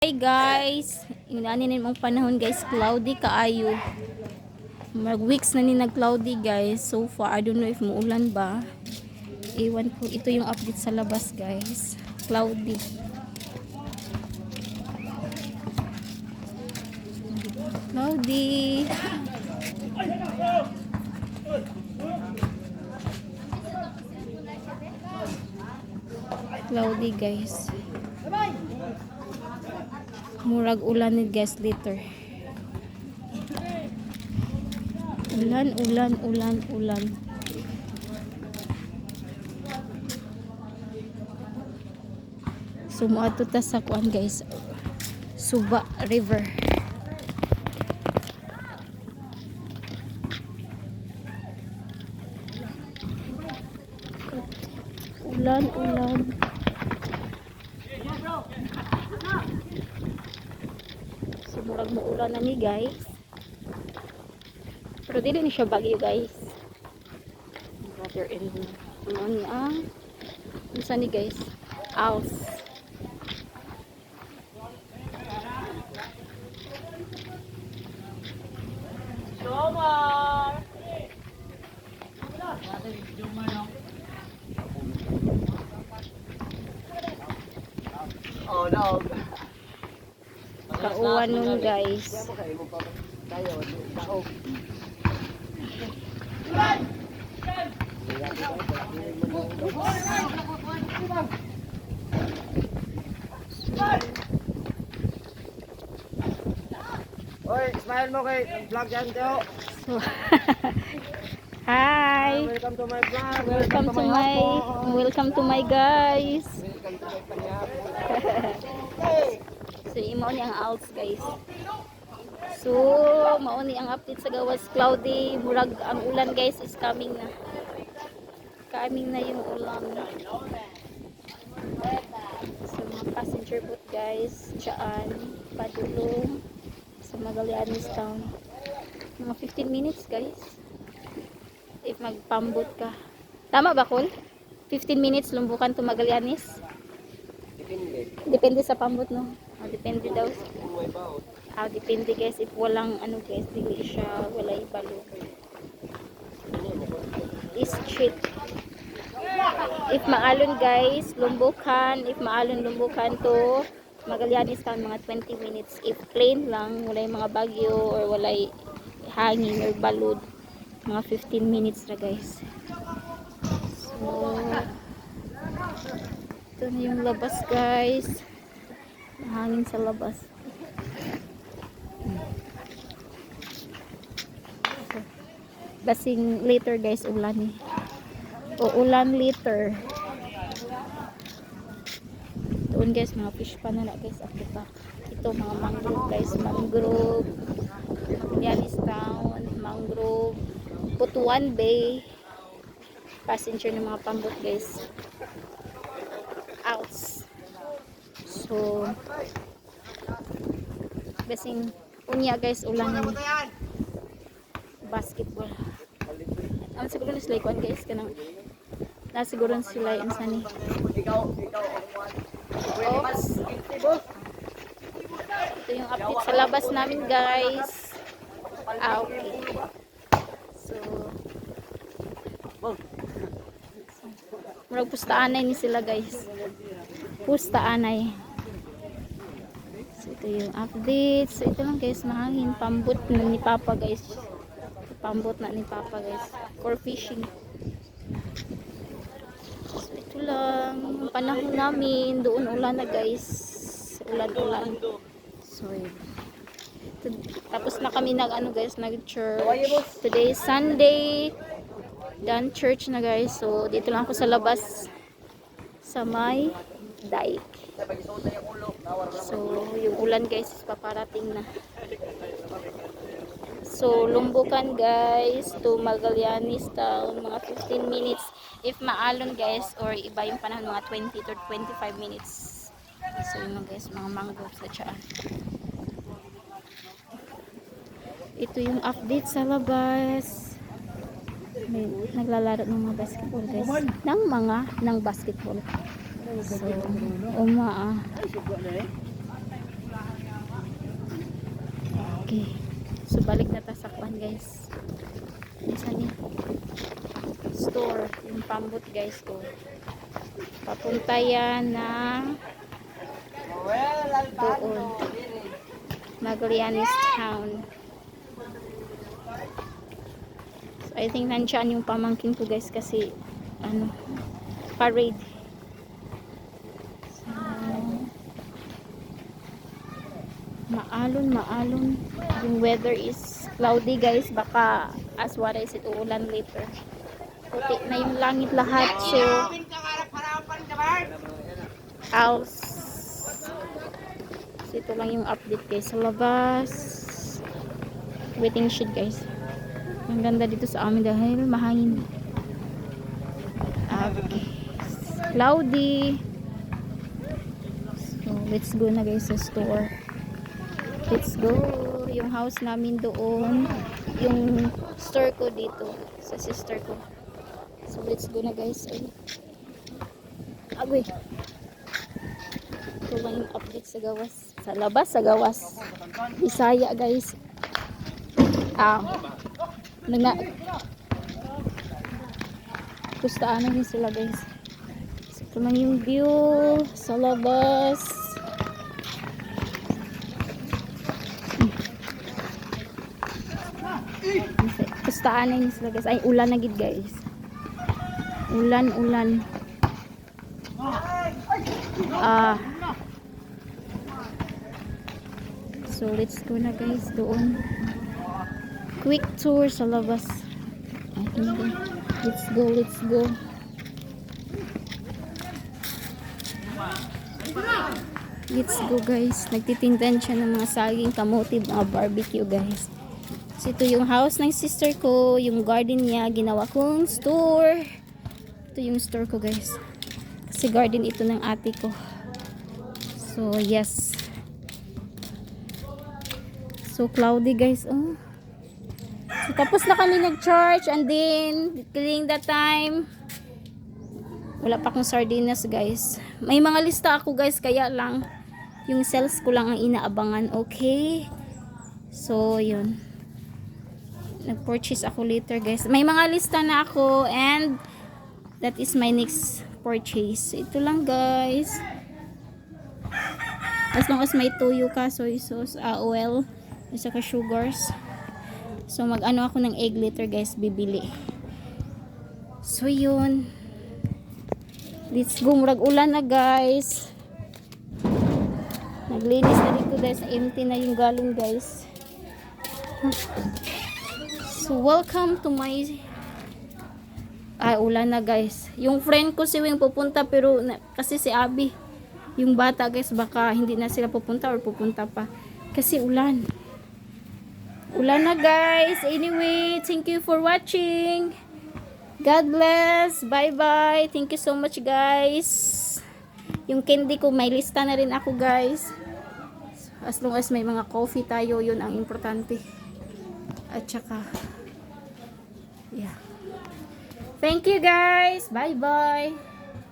Hey guys, inanin mong panahon guys, cloudy kaayo. Mag-weeks na ni nag-cloudy guys. So far, I don't know if muulan ba. Ewan ko, ito yung update sa labas guys. Cloudy. Cloudy. Cloudy guys. Murag ulan ni guys later. Ulan. So moadto ta sa kuan guys. Suba River. Ulan. So murag muulan na ni guys. Pero dili ni siya bagyo guys. Brother in ano ni unsa ni guys? House. Jomar. Oh no. Kauwan nun guys. Oy, smile mo kay vlog yan, Teo. Hi. Welcome to my vlog. Welcome to my guys. Welcome to my panyap. So imo ni ang outs guys. So mao ni ang update sa gawas, cloudy, murag ang ulan guys is coming na. Coming na yung ulan. So mga passenger boat guys, dyan, padulong sa Magallanes Town. Mga 15 minutes guys. If magpambot ka. Tama ba, Col? 15 minutes lumbukan to Magallanes? Depende sa pambot, no? Depende daw. Depende guys. If walang ano guys, dili siya, walay balo. Is cheap. If maalon guys, lumbukan. If maalon lumbukan to Magallanes Town, mga 20 minutes. If plain lang, walay mga bagyo or walay hangin or balod, mga 15 minutes na guys. So ito na yung labas guys. Hangin sa labas. Basing later guys, ulan ulan later. Doon guys, mga fish pa na guys. Ako pa. Ito mga mangrove guys. Mangrove. Magallanes Town. Mangrove. Butuan Bay. Passenger ng mga pambot guys. Outs. So basing unya guys, ulan ng basketball. Ang siguro na sila ikuan guys kanang nasiguro sila insani. Oops. Ito yung update sa labas namin guys. Okay. So murag pustaanay ni sila guys. Pustaanay. So ito yung update. So ito lang guys, mahangin. Pambot na ni Papa guys. Pambot na ni Papa guys. For fishing. So ito lang. Panahon namin. Doon ulan na guys. Ulan. So yun. Tapos na kami guys, nag-church. Today is Sunday. Done church na guys. So dito lang ako sa labas. Sa may dike. So yung ulan guys is paparating na. So lumbukan guys to Magallanes Town, mga 15 minutes if maalon guys, or iba yung panahon mga 20 to 25 minutes. So yun guys, mga mangroves sa dyan. Ito yung update sa labas. May naglalaro ng mga basketball guys. Ng basketball. So, Okay. So, balik na ta sa kwan, guys. Saan yan? Store. Yung pambot, guys, ko. Papunta yan ng doon. Magallanes Town. So, I think nandiyan yung pamangkin ko, guys, kasi ano, parade. So, maalon. Yung weather is cloudy, guys. Baka, as what I said, uulan later. Puti na yung langit lahat. So, so ito lang yung update, guys. Sa labas. Waiting shed, guys. Ang ganda dito sa amin dahil mahangin. Okay. Cloudy. So, let's go na, guys, sa store. Let's go. Yung house namin doon. Yung store ko dito. Sa sister ko. So, let's go na, guys. Ay. Agoy. Ito lang yung update sa gawas. Sa labas, sa gawas. Bisaya, guys. Kustaan din sila, guys. So, ito lang yung view sa labas. Kustaan na sila, guys. Ay, ulan na gid, guys. Ulan. So, let's go na, guys, doon. Quick tour sa labas. Let's go. Let's go, guys. Nagtitindan siya ng mga saging, kamote, mga barbecue, guys. So, ito yung house ng sister ko. Yung garden niya, ginawa kong store. Ito yung store ko, guys. Kasi garden ito ng ate ko. So, yes. So, cloudy, guys. Oh. So, tapos na kami nag-charge. And then, during that time, wala pa akong sardinas, guys. May mga lista ako, guys. Kaya lang, yung sales ko lang ang inaabangan. Okay? So, yun. Nag-purchase ako later, guys. May mga lista na ako. And, that is my next purchase. So, ito lang, guys. As long as may toyo ka, soy sauce, oil, at saka sugars. So, mag-ano ako ng egg later, guys, bibili. So, yun. Let's go. Murag ulan na, guys. Naglinis na dito, guys. Empty na yung galon, guys. So, welcome to my... ulan na, guys. Yung friend ko si Wing pupunta, pero kasi si Abby, yung bata, guys, baka hindi na sila pupunta or pupunta pa. Kasi ulan. Ulan na, guys. Anyway, thank you for watching. God bless. Bye-bye. Thank you so much, guys. Yung candy ko, may lista na rin ako, guys. As long as may mga coffee tayo, yun ang importante. At saka, yeah. Thank you, guys. Bye-bye.